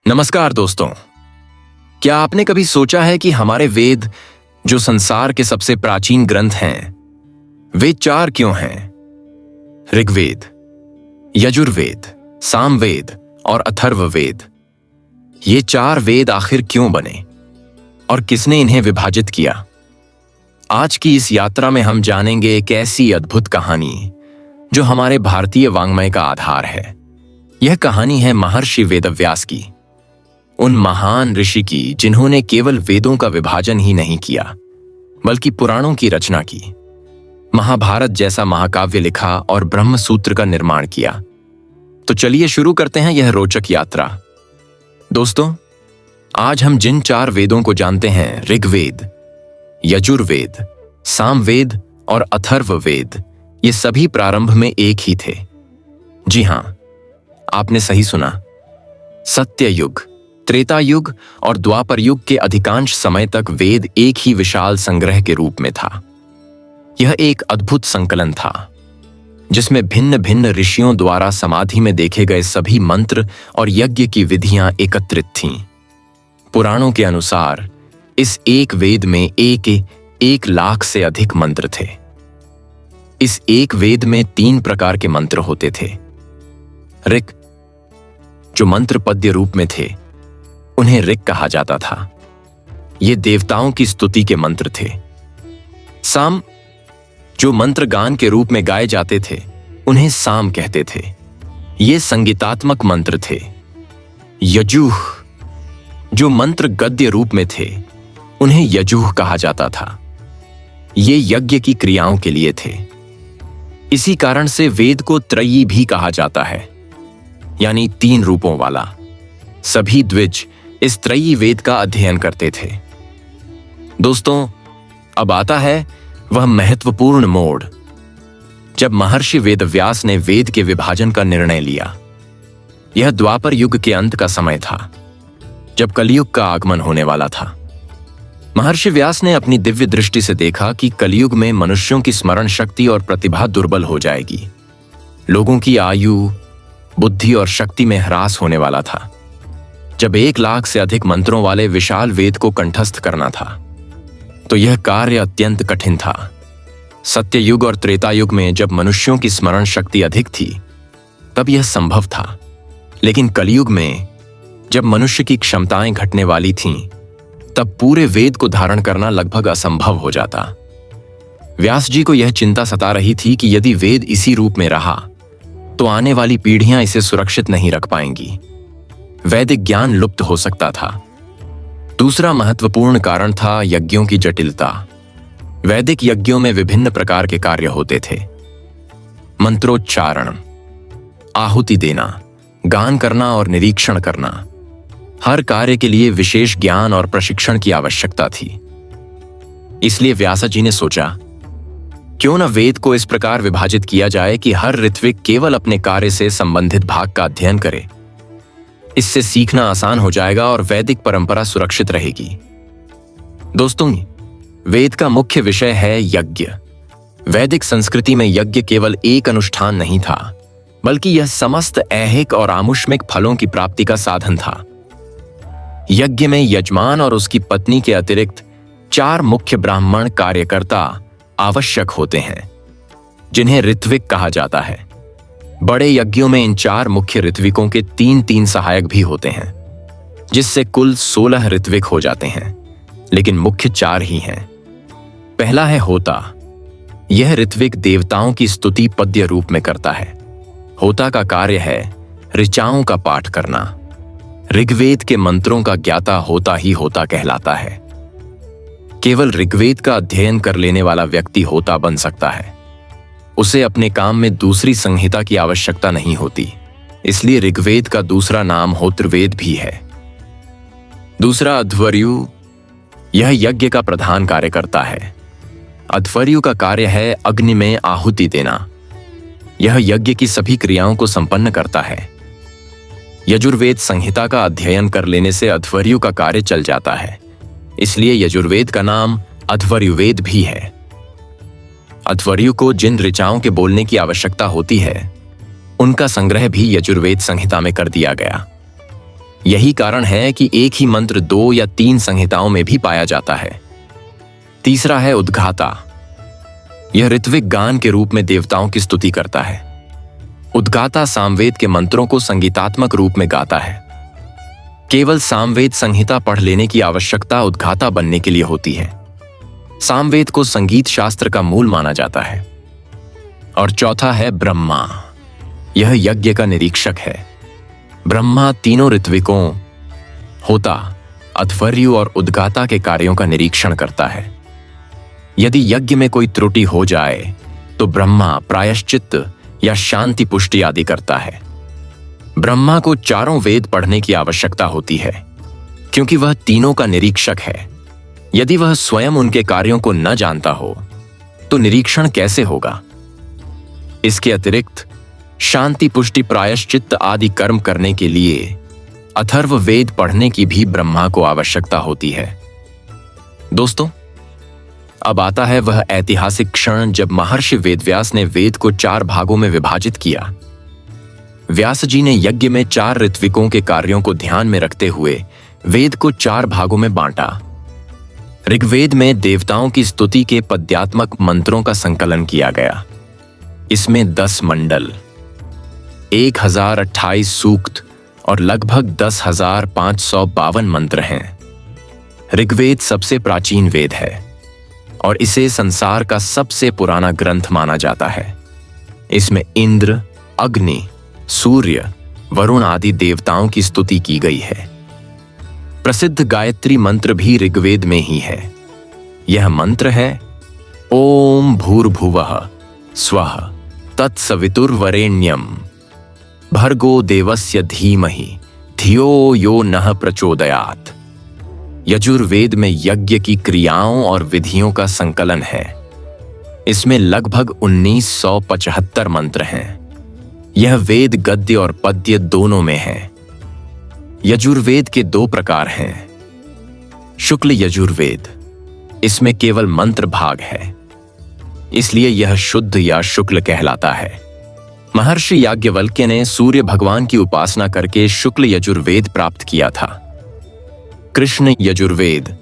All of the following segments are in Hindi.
नमस्कार दोस्तों। क्या आपने कभी सोचा है कि हमारे वेद, जो संसार के सबसे प्राचीन ग्रंथ हैं, वे चार क्यों हैं? ऋग्वेद, यजुर्वेद, सामवेद और अथर्ववेद। ये चार वेद आखिर क्यों बने और किसने इन्हें विभाजित किया? आज की इस यात्रा में हम जानेंगे एक ऐसी अद्भुत कहानी जो हमारे भारतीय वाङ्मय का आधार है। यह कहानी है महर्षि वेदव्यास की, उन महान ऋषि की जिन्होंने केवल वेदों का विभाजन ही नहीं किया बल्कि पुराणों की रचना की, महाभारत जैसा महाकाव्य लिखा और ब्रह्म सूत्र का निर्माण किया। तो चलिए शुरू करते हैं यह रोचक यात्रा। दोस्तों, आज हम जिन चार वेदों को जानते हैं, ऋग्वेद, यजुर्वेद, सामवेद और अथर्ववेद, ये सभी प्रारंभ में एक ही थे। जी हां, आपने सही सुना। सत्ययुग, त्रेता युग और द्वापर युग के अधिकांश समय तक वेद एक ही विशाल संग्रह के रूप में था। यह एक अद्भुत संकलन था जिसमें भिन्न भिन्न ऋषियों द्वारा समाधि में देखे गए सभी मंत्र और यज्ञ की विधियां एकत्रित थीं। पुराणों के अनुसार इस एक वेद में एक लाख से अधिक मंत्र थे। इस एक वेद में 3 प्रकार के मंत्र होते थे। ऋक्, जो मंत्र पद्य रूप में थे, उन्हें ऋक् कहा जाता था। ये देवताओं की स्तुति के मंत्र थे। साम, जो मंत्र गान के रूप में गाए जाते थे, उन्हें साम कहते थे। ये संगीतात्मक मंत्र थे। यजुः, जो मंत्र गद्य रूप में थे, उन्हें यजुः कहा जाता था। ये यज्ञ की क्रियाओं के लिए थे। इसी कारण से वेद को त्रयी भी कहा जाता है, यानी 3 रूपों वाला। सभी द्विज इस त्रयी वेद का अध्ययन करते थे। दोस्तों, अब आता है वह महत्वपूर्ण मोड़ जब महर्षि वेदव्यास ने वेद के विभाजन का निर्णय लिया। यह द्वापर युग के अंत का समय था, जब कलयुग का आगमन होने वाला था। महर्षि व्यास ने अपनी दिव्य दृष्टि से देखा कि कलयुग में मनुष्यों की स्मरण शक्ति और प्रतिभा दुर्बल हो जाएगी। लोगों की आयु, बुद्धि और शक्ति में ह्रास होने वाला था। जब 1 लाख से अधिक मंत्रों वाले विशाल वेद को कंठस्थ करना था, तो यह कार्य अत्यंत कठिन था। सत्ययुग और त्रेता युग में जब मनुष्यों की स्मरण शक्ति अधिक थी, तब यह संभव था। लेकिन कलयुग में जब मनुष्य की क्षमताएं घटने वाली थीं, तब पूरे वेद को धारण करना लगभग असंभव हो जाता। व्यास जी को यह चिंता सता रही थी कि यदि वेद इसी रूप में रहा, तो आने वाली पीढ़ियां इसे सुरक्षित नहीं रख पाएंगी। वैदिक ज्ञान लुप्त हो सकता था। दूसरा महत्वपूर्ण कारण था यज्ञों की जटिलता। वैदिक यज्ञों में विभिन्न प्रकार के कार्य होते थे। मंत्रोच्चारण, आहुति देना, गान करना और निरीक्षण करना। हर कार्य के लिए विशेष ज्ञान और प्रशिक्षण की आवश्यकता थी। इसलिए व्यास जी ने सोचा, क्यों न वेद को इस प्रकार विभाजित किया जाए कि हर ऋत्विक केवल अपने कार्य से संबंधित भाग का अध्ययन करे। इससे सीखना आसान हो जाएगा और वैदिक परंपरा सुरक्षित रहेगी। दोस्तों, वेद का मुख्य विषय है यज्ञ। वैदिक संस्कृति में यज्ञ केवल एक अनुष्ठान नहीं था, बल्कि यह समस्त ऐहिक और आमुष्मिक फलों की प्राप्ति का साधन था। यज्ञ में यजमान और उसकी पत्नी के अतिरिक्त 4 मुख्य ब्राह्मण कार्यकर्ता आवश्यक होते हैं, जिन्हें ऋत्विक कहा जाता है। बड़े यज्ञों में इन 4 मुख्य ऋत्विकों के 3-3 सहायक भी होते हैं, जिससे कुल 16 ऋत्विक हो जाते हैं, लेकिन मुख्य 4 ही हैं। पहला है होता। यह ऋत्विक देवताओं की स्तुति पद्य रूप में करता है। होता का कार्य है ऋचाओं का पाठ करना। ऋग्वेद के मंत्रों का ज्ञाता होता ही होता कहलाता है। केवल ऋग्वेद का अध्ययन कर लेने वाला व्यक्ति होता बन सकता है। उसे अपने काम में दूसरी संहिता की आवश्यकता नहीं होती। इसलिए ऋग्वेद का दूसरा नाम होत्रवेद भी है। दूसरा अध्वर्यु। यह यज्ञ का प्रधान कार्य करता है। अध्वर्यु का कार्य है अग्नि में आहुति देना। यह यज्ञ की सभी क्रियाओं को संपन्न करता है। यजुर्वेद संहिता का अध्ययन कर लेने से अध्वर्यु का कार्य चल जाता है। इसलिए यजुर्वेद का नाम अध्वर्युवेद भी है। अध्वर्यु को जिन ऋचाओं के बोलने की आवश्यकता होती है, उनका संग्रह भी यजुर्वेद संहिता में कर दिया गया। यही कारण है कि एक ही मंत्र 2 या 3 संहिताओं में भी पाया जाता है। तीसरा है उद्गाता। यह ऋत्विक गान के रूप में देवताओं की स्तुति करता है। उद्गाता सामवेद के मंत्रों को संगीतात्मक रूप में गाता है। केवल सामवेद संहिता पढ़ लेने की आवश्यकता उद्गाता बनने के लिए होती है। सामवेद को संगीत शास्त्र का मूल माना जाता है। और चौथा है ब्रह्मा। यह यज्ञ का निरीक्षक है। ब्रह्मा तीनों ऋत्विकों होता, अध्वर्यु और उद्गाता के कार्यों का निरीक्षण करता है। यदि यज्ञ में कोई त्रुटि हो जाए तो ब्रह्मा प्रायश्चित या शांति पुष्टि आदि करता है। ब्रह्मा को चारों वेद पढ़ने की आवश्यकता होती है, क्योंकि वह तीनों का निरीक्षक है। यदि वह स्वयं उनके कार्यों को न जानता हो तो निरीक्षण कैसे होगा? इसके अतिरिक्त शांति पुष्टि प्रायश्चित आदि कर्म करने के लिए अथर्व वेद पढ़ने की भी ब्रह्मा को आवश्यकता होती है। दोस्तों, अब आता है वह ऐतिहासिक क्षण जब महर्षि वेदव्यास ने वेद को 4 भागों में विभाजित किया। व्यास जी ने यज्ञ में 4 ऋत्विकों के कार्यों को ध्यान में रखते हुए वेद को 4 भागों में बांटा। ऋग्वेद में देवताओं की स्तुति के पद्यात्मक मंत्रों का संकलन किया गया। इसमें 10 मंडल, 1028 सूक्त और लगभग 10,552 मंत्र हैं। ऋग्वेद सबसे प्राचीन वेद है और इसे संसार का सबसे पुराना ग्रंथ माना जाता है। इसमें इंद्र, अग्नि, सूर्य, वरुण आदि देवताओं की स्तुति की गई है। प्रसिद्ध गायत्री मंत्र भी ऋग्वेद में ही है। यह मंत्र है ओम भूर्भुवः स्वः तत्सवितुर्वरेण्यम भर्गो देवस्य धीमहि धियो यो नः प्रचोदयात्। यजुर्वेद में यज्ञ की क्रियाओं और विधियों का संकलन है। इसमें लगभग 1975 मंत्र हैं। यह वेद गद्य और पद्य दोनों में है। यजुर्वेद के 2 प्रकार हैं। शुक्ल यजुर्वेद, इसमें केवल मंत्र भाग है, इसलिए यह शुद्ध या शुक्ल कहलाता है। महर्षि याज्ञवल्क्य ने सूर्य भगवान की उपासना करके शुक्ल यजुर्वेद प्राप्त किया था। कृष्ण यजुर्वेद,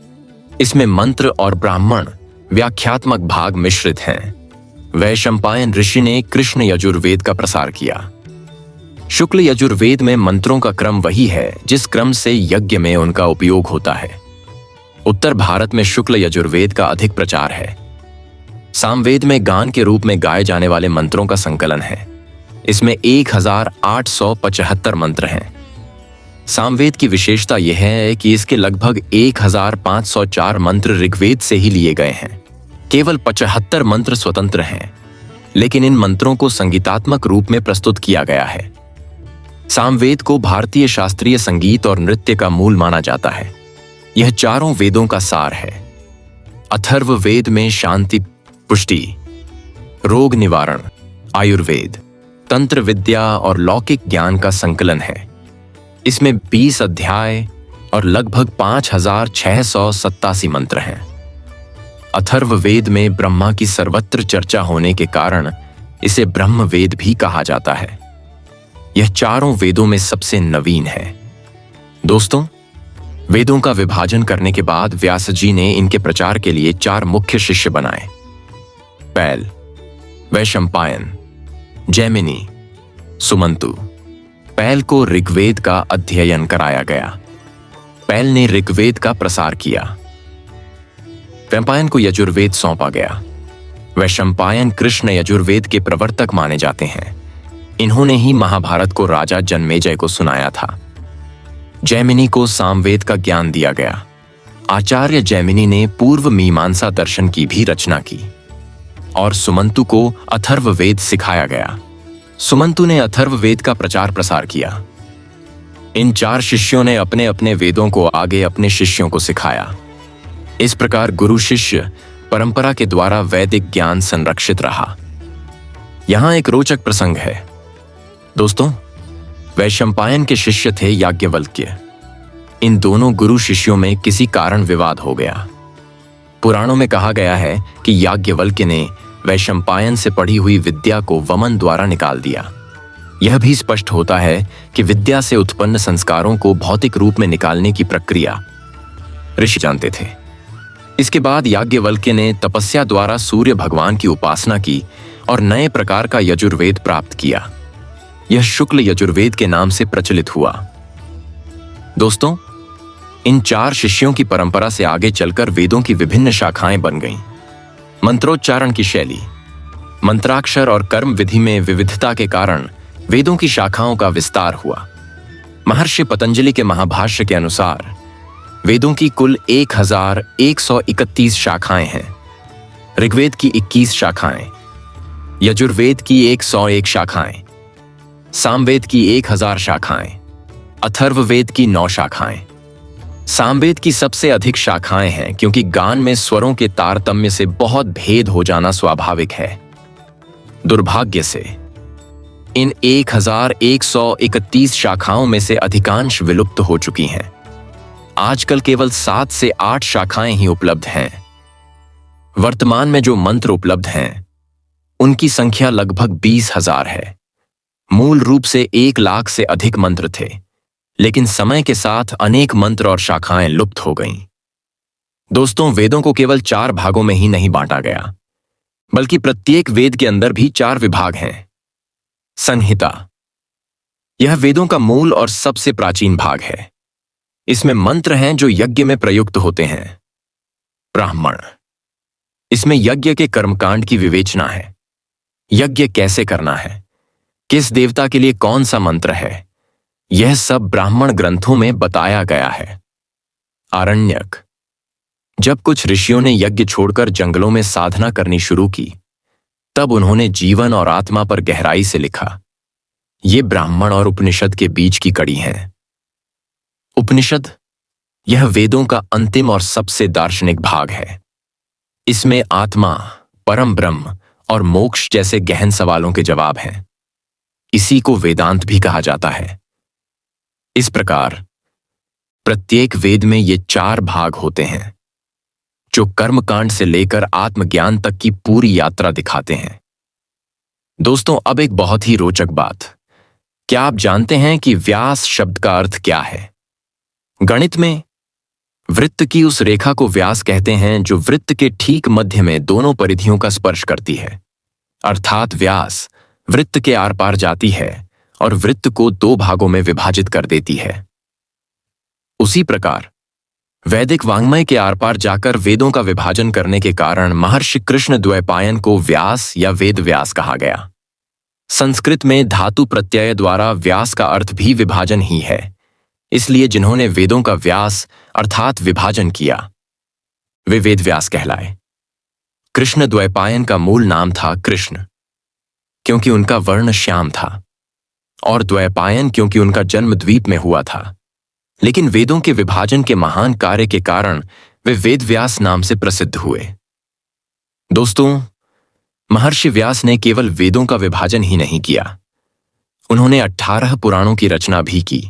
इसमें मंत्र और ब्राह्मण व्याख्यात्मक भाग मिश्रित हैं। वैशंपायन ऋषि ने कृष्ण यजुर्वेद का प्रसार किया। शुक्ल यजुर्वेद में मंत्रों का क्रम वही है जिस क्रम से यज्ञ में उनका उपयोग होता है। उत्तर भारत में शुक्ल यजुर्वेद का अधिक प्रचार है। सामवेद में गान के रूप में गाए जाने वाले मंत्रों का संकलन है। इसमें 1875 मंत्र हैं। सामवेद की विशेषता यह है कि इसके लगभग 1504 मंत्र ऋग्वेद से ही लिए गए हैं। केवल 75 मंत्र स्वतंत्र हैं, लेकिन इन मंत्रों को संगीतात्मक रूप में प्रस्तुत किया गया है। सामवेद को भारतीय शास्त्रीय संगीत और नृत्य का मूल माना जाता है। यह चारों वेदों का सार है। अथर्व वेद में शांति पुष्टि, रोग निवारण, आयुर्वेद, तंत्र विद्या और लौकिक ज्ञान का संकलन है। इसमें 20 अध्याय और लगभग 5687 मंत्र हैं। अथर्व वेद में ब्रह्मा की सर्वत्र चर्चा होने के कारण इसे ब्रह्म वेद भी कहा जाता है। यह चारों वेदों में सबसे नवीन है। दोस्तों, वेदों का विभाजन करने के बाद व्यास जी ने इनके प्रचार के लिए 4 मुख्य शिष्य बनाए। पैल, वैशंपायन, जैमिनी, सुमंतु। पैल को ऋग्वेद का अध्ययन कराया गया। पैल ने ऋग्वेद का प्रसार किया। वैशंपायन को यजुर्वेद सौंपा गया। वैशंपायन कृष्ण यजुर्वेद के प्रवर्तक माने जाते हैं। इन्होंने ही महाभारत को राजा जन्मेजय को सुनाया था। जैमिनी को सामवेद का ज्ञान दिया गया। आचार्य जैमिनी ने पूर्व मीमांसा दर्शन की भी रचना की और सुमंतु को अथर्व वेद सिखाया गया। सुमंतु ने अथर्व वेद का प्रचार प्रसार किया। इन 4 शिष्यों ने अपने अपने वेदों को आगे अपने शिष्यों को सिखाया। इस प्रकार गुरु शिष्य परंपरा के द्वारा वैदिक ज्ञान संरक्षित रहा। यहां एक रोचक प्रसंग है। दोस्तों, वैशंपायन के शिष्य थे याज्ञवल्क्य। इन दोनों गुरु शिष्यों में किसी कारण विवाद हो गया। पुराणों में कहा गया है कि याज्ञवल्क्य ने वैशंपायन से पढ़ी हुई विद्या को वमन द्वारा निकाल दिया। यह भी स्पष्ट होता है कि विद्या से उत्पन्न संस्कारों को भौतिक रूप में निकालने की प्रक्रिया ऋषि जानते थे। इसके बाद याज्ञवल्क्य ने तपस्या द्वारा सूर्य भगवान की उपासना की और नए प्रकार का यजुर्वेद प्राप्त किया। यह शुक्ल यजुर्वेद के नाम से प्रचलित हुआ। दोस्तों, इन 4 शिष्यों की परंपरा से आगे चलकर वेदों की विभिन्न शाखाएं बन गईं। मंत्रोच्चारण की शैली, मंत्राक्षर और कर्म विधि में विविधता के कारण वेदों की शाखाओं का विस्तार हुआ। महर्षि पतंजलि के महाभाष्य के अनुसार वेदों की कुल 1131 शाखाएं हैं। ऋग्वेद की 21 शाखाएं, यजुर्वेद की 101 शाखाएं, सामवेद की 1000 शाखाएं, अथर्ववेद की 9 शाखाएं। सामवेद की सबसे अधिक शाखाएं हैं क्योंकि गान में स्वरों के तारतम्य से बहुत भेद हो जाना स्वाभाविक है। दुर्भाग्य से इन 1131 शाखाओं में से अधिकांश विलुप्त हो चुकी हैं। आजकल केवल 7 से 8 शाखाएं ही उपलब्ध हैं। वर्तमान में जो मंत्र उपलब्ध हैं उनकी संख्या लगभग 20,000 है। मूल रूप से 1 लाख से अधिक मंत्र थे, लेकिन समय के साथ अनेक मंत्र और शाखाएं लुप्त हो गईं। दोस्तों, वेदों को केवल 4 भागों में ही नहीं बांटा गया, बल्कि प्रत्येक वेद के अंदर भी 4 विभाग हैं। संहिता, यह वेदों का मूल और सबसे प्राचीन भाग है। इसमें मंत्र हैं जो यज्ञ में प्रयुक्त होते हैं। ब्राह्मण, इसमें यज्ञ के कर्मकांड की विवेचना है। यज्ञ कैसे करना है, किस देवता के लिए कौन सा मंत्र है, यह सब ब्राह्मण ग्रंथों में बताया गया है। आरण्यक, जब कुछ ऋषियों ने यज्ञ छोड़कर जंगलों में साधना करनी शुरू की, तब उन्होंने जीवन और आत्मा पर गहराई से लिखा। ये ब्राह्मण और उपनिषद के बीच की कड़ी हैं। उपनिषद, यह वेदों का अंतिम और सबसे दार्शनिक भाग है। इसमें आत्मा, परम ब्रह्म और मोक्ष जैसे गहन सवालों के जवाब हैं। इसी को वेदांत भी कहा जाता है। इस प्रकार प्रत्येक वेद में ये 4 भाग होते हैं जो कर्मकांड से लेकर आत्मज्ञान तक की पूरी यात्रा दिखाते हैं। दोस्तों, अब एक बहुत ही रोचक बात, क्या आप जानते हैं कि व्यास शब्द का अर्थ क्या है? गणित में वृत्त की उस रेखा को व्यास कहते हैं जो वृत्त के ठीक मध्य में दोनों परिधियों का स्पर्श करती है। अर्थात व्यास वृत्त के आर पार जाती है और वृत्त को 2 भागों में विभाजित कर देती है। उसी प्रकार वैदिक वाङ्मय के आर पार जाकर वेदों का विभाजन करने के कारण महर्षि कृष्ण द्वैपायन को व्यास या वेद व्यास कहा गया। संस्कृत में धातु प्रत्यय द्वारा व्यास का अर्थ भी विभाजन ही है, इसलिए जिन्होंने वेदों का व्यास अर्थात विभाजन किया वे वेद व्यास कहलाए। कृष्ण द्वैपायन का मूल नाम था कृष्ण, क्योंकि उनका वर्ण श्याम था, और द्वैपायन क्योंकि उनका जन्म द्वीप में हुआ था। लेकिन वेदों के विभाजन के महान कार्य के कारण वे वेद व्यास नाम से प्रसिद्ध हुए। दोस्तों, महर्षि व्यास ने केवल वेदों का विभाजन ही नहीं किया, उन्होंने 18 पुराणों की रचना भी की।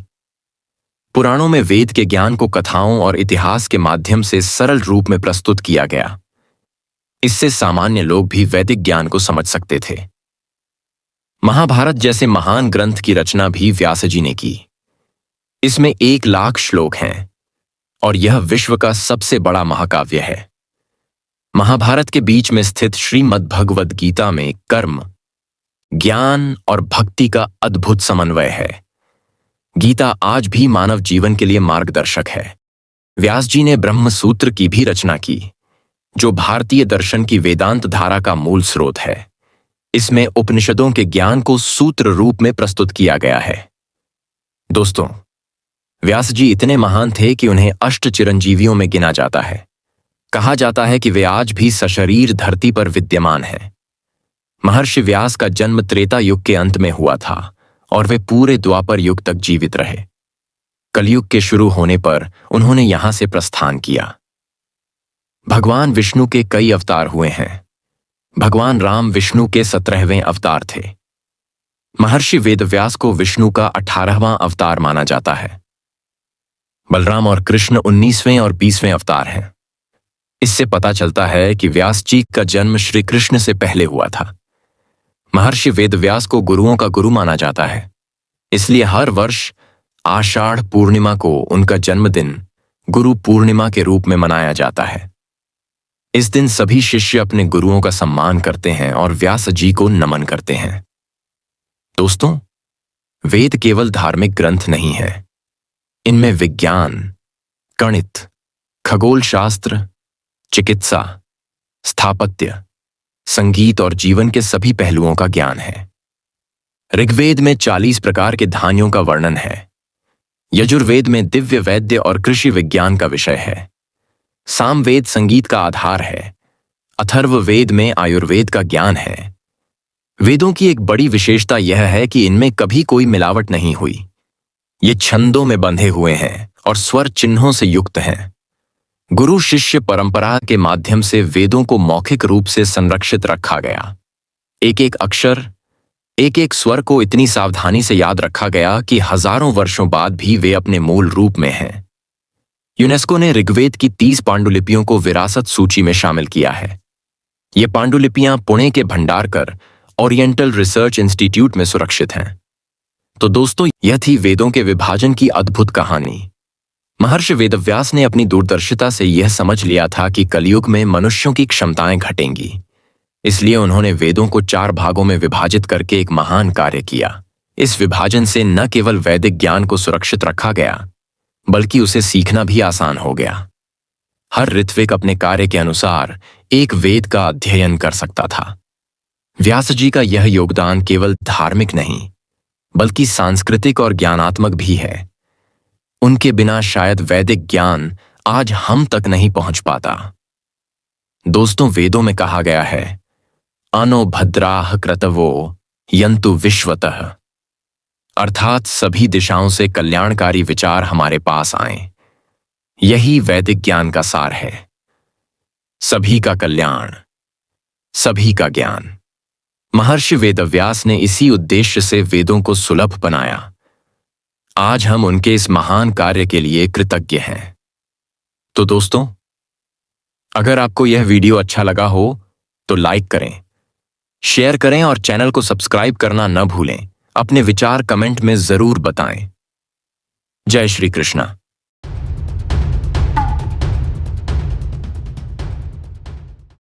पुराणों में वेद के ज्ञान को कथाओं और इतिहास के माध्यम से सरल रूप में प्रस्तुत किया गया। इससे सामान्य लोग भी वैदिक ज्ञान को समझ सकते थे। महाभारत जैसे महान ग्रंथ की रचना भी व्यास जी ने की। इसमें 1 लाख श्लोक हैं और यह विश्व का सबसे बड़ा महाकाव्य है। महाभारत के बीच में स्थित श्रीमद् भगवद गीता में कर्म, ज्ञान और भक्ति का अद्भुत समन्वय है। गीता आज भी मानव जीवन के लिए मार्गदर्शक है। व्यास जी ने ब्रह्म सूत्र की भी रचना की, जो भारतीय दर्शन की वेदांत धारा का मूल स्रोत है। इसमें उपनिषदों के ज्ञान को सूत्र रूप में प्रस्तुत किया गया है। दोस्तों, व्यास जी इतने महान थे कि उन्हें 8 चिरंजीवियों में गिना जाता है। कहा जाता है कि वे आज भी सशरीर धरती पर विद्यमान हैं। महर्षि व्यास का जन्म त्रेता युग के अंत में हुआ था और वे पूरे द्वापर युग तक जीवित रहे। कलयुग के शुरू होने पर उन्होंने यहां से प्रस्थान किया। भगवान विष्णु के कई अवतार हुए हैं। भगवान राम विष्णु के 17वें अवतार थे। महर्षि वेदव्यास को विष्णु का 18वां अवतार माना जाता है। बलराम और कृष्ण 19वें और 20वें अवतार हैं। इससे पता चलता है कि व्यास जी का जन्म श्री कृष्ण से पहले हुआ था। महर्षि वेदव्यास को गुरुओं का गुरु माना जाता है, इसलिए हर वर्ष आषाढ़ पूर्णिमा को उनका जन्मदिन गुरु पूर्णिमा के रूप में मनाया जाता है। इस दिन सभी शिष्य अपने गुरुओं का सम्मान करते हैं और व्यास जी को नमन करते हैं। दोस्तों, वेद केवल धार्मिक ग्रंथ नहीं है। इनमें विज्ञान, गणित, खगोल शास्त्र, चिकित्सा, स्थापत्य, संगीत और जीवन के सभी पहलुओं का ज्ञान है। ऋग्वेद में 40 प्रकार के धान्यों का वर्णन है। यजुर्वेद में दिव्य वैद्य और कृषि विज्ञान का विषय है। सामवेद संगीत का आधार है। अथर्ववेद में आयुर्वेद का ज्ञान है। वेदों की एक बड़ी विशेषता यह है कि इनमें कभी कोई मिलावट नहीं हुई। ये छंदों में बंधे हुए हैं और स्वर चिन्हों से युक्त हैं। गुरु शिष्य परंपरा के माध्यम से वेदों को मौखिक रूप से संरक्षित रखा गया। एक एक अक्षर, एक एक स्वर को इतनी सावधानी से याद रखा गया कि हजारों वर्षों बाद भी वे अपने मूल रूप में हैं। यूनेस्को ने ऋग्वेद की 30 पांडुलिपियों को विरासत सूची में शामिल किया है। ये पांडुलिपियां पुणे के भंडारकर ओरिएंटल रिसर्च इंस्टीट्यूट में सुरक्षित हैं। तो दोस्तों, यह थी वेदों के विभाजन की अद्भुत कहानी। महर्षि वेदव्यास ने अपनी दूरदर्शिता से यह समझ लिया था कि कलयुग में मनुष्यों की क्षमताएं घटेंगी, इसलिए उन्होंने वेदों को 4 भागों में विभाजित करके एक महान कार्य किया। इस विभाजन से न केवल वैदिक ज्ञान को सुरक्षित रखा गया, बल्कि उसे सीखना भी आसान हो गया। हर ऋत्विक अपने कार्य के अनुसार एक वेद का अध्ययन कर सकता था। व्यास जी का यह योगदान केवल धार्मिक नहीं, बल्कि सांस्कृतिक और ज्ञानात्मक भी है। उनके बिना शायद वैदिक ज्ञान आज हम तक नहीं पहुंच पाता। दोस्तों, वेदों में कहा गया है, अनो भद्राः क्रतवो यन्तु विश्वतः, अर्थात सभी दिशाओं से कल्याणकारी विचार हमारे पास आएं। यही वैदिक ज्ञान का सार है। सभी का कल्याण, सभी का ज्ञान। महर्षि वेदव्यास ने इसी उद्देश्य से वेदों को सुलभ बनाया। आज हम उनके इस महान कार्य के लिए कृतज्ञ हैं। तो दोस्तों, अगर आपको यह वीडियो अच्छा लगा हो तो लाइक करें, शेयर करें और चैनल को सब्सक्राइब करना न भूलें। अपने विचार कमेंट में जरूर बताएं। जय श्री कृष्णा।